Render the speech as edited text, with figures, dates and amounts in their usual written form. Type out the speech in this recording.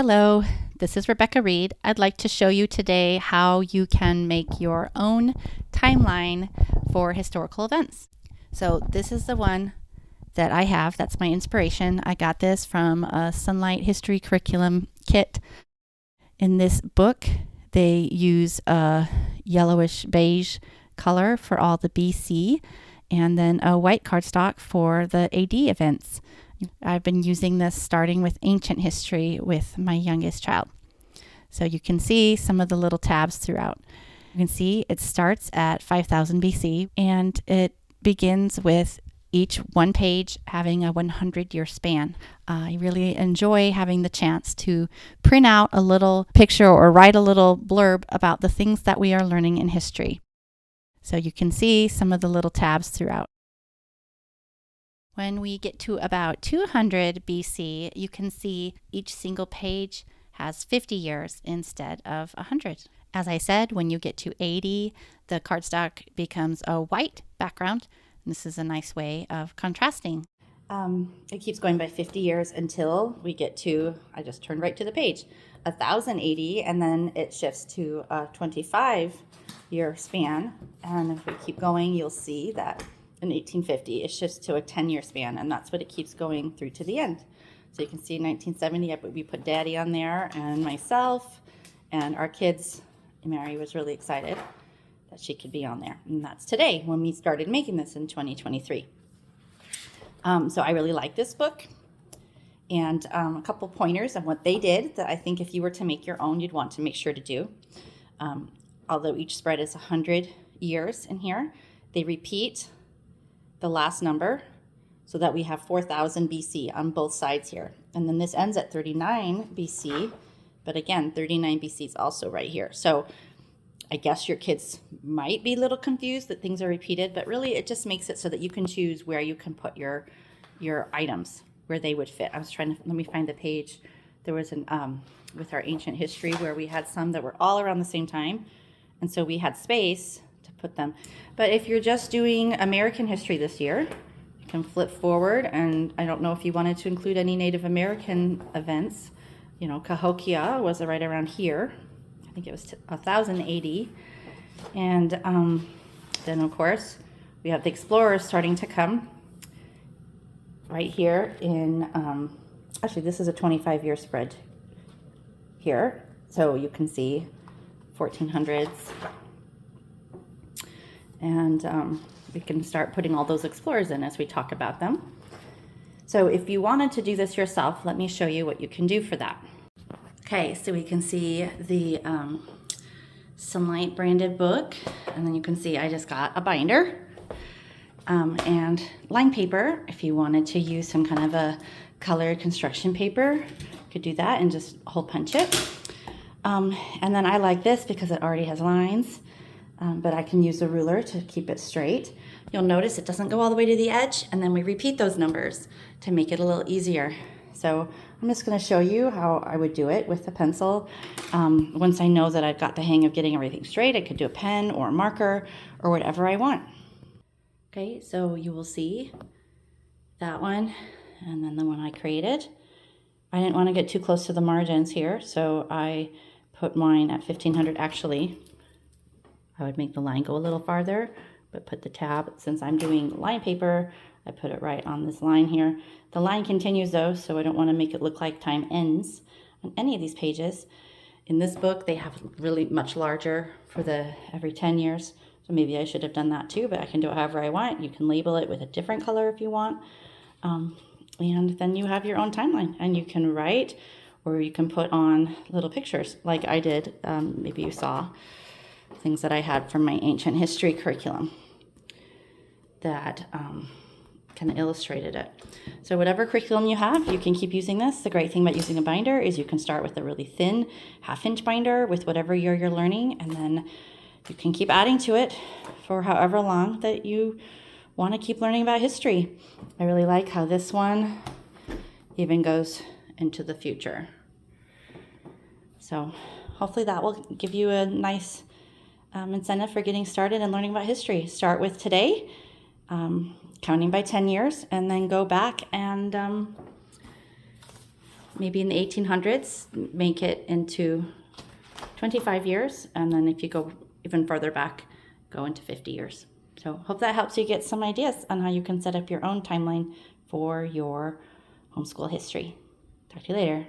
Hello, this is Rebecca Reed. I'd like to show you today how you can make your own timeline for historical events. So this is the one that I have. That's my inspiration. I got this from a Sonlight history curriculum kit. In this book, they use a yellowish beige color for all the BC and then a white cardstock for the AD events. I've been using this starting with ancient history with my youngest child. So you can see some of the little tabs throughout. You can see it starts at 5000 BC and it begins with each one page having a 100-year span. I really enjoy having the chance to print out a little picture or write a little blurb about the things that we are learning in history. So you can see some of the little tabs throughout. When we get to about 200 BC, you can see each single page has 50 years instead of 100. As I said, when you get to 80, the cardstock becomes a white background. This is a nice way of contrasting. It keeps going by 50 years until we get to, I just turned right to the page, 1080, and then it shifts to a 25-year span. And if we keep going, you'll see that in 1850, it shifts to a 10-year span, and that's what it keeps going through to the end. So you can see in 1970, we put Daddy on there, and myself, and our kids. Mary was really excited that she could be on there, and that's today when we started making this in 2023. So I really like this book, and a couple pointers on what they did that I think if you were to make your own, you'd want to make sure to do. Although each spread is 100 years in here, they repeat the last number so that we have 4000 BC on both sides here. And then this ends at 39 BC, but again, 39 BC is also right here. So I guess your kids might be a little confused that things are repeated, but really it just makes it so that you can choose where you can put your items, where they would fit. I was trying to, let me find the page. There was an, with our ancient history where we had some that were all around the same time. And so we had space to put them. But if you're just doing American history this year, you can flip forward, and I don't know if you wanted to include any Native American events. You know, Cahokia was right around here. I think it was 1080. And then, of course, we have the explorers starting to come right here in, actually, this is a 25-year spread here. So you can see 1400s. And we can start putting all those explorers in as we talk about them. So if you wanted to do this yourself, let me show you what you can do for that. Okay, so we can see the Sonlight branded book, and then you can see I just got a binder and line paper. If you wanted to use some kind of a colored construction paper, you could do that and just hole punch it. And then I like this because it already has lines. But I can use a ruler to keep it straight. You'll notice it doesn't go all the way to the edge, and then we repeat those numbers to make it a little easier. So I'm just going to show you how I would do it with a pencil. Once I know that I've got the hang of getting everything straight, I could do a pen or a marker or whatever I want. Okay, so you will see that one and then the one I created. I didn't want to get too close to the margins here, so I put mine at 1500 actually. I would make the line go a little farther, but put the tab, since I'm doing line paper, I put it right on this line here. The line continues though, so I don't want to make it look like time ends on any of these pages. In this book, they have really much larger for the every 10 years. So maybe I should have done that too, but I can do it however I want. You can label it with a different color if you want. And then you have your own timeline, and you can write, or you can put on little pictures like I did. Maybe you saw things that I had from my ancient history curriculum that kind of illustrated it. So whatever curriculum you have, you can keep using this. The great thing about using a binder is you can start with a really thin half-inch binder with whatever year you're learning, and then you can keep adding to it for however long that you want to keep learning about history. I really like how this one even goes into the future. So hopefully that will give you a nice incentive for getting started and learning about history. Start with today, counting by 10 years, and then go back and maybe in the 1800s, make it into 25 years. And then if you go even further back, go into 50 years. So hope that helps you get some ideas on how you can set up your own timeline for your homeschool history. Talk to you later.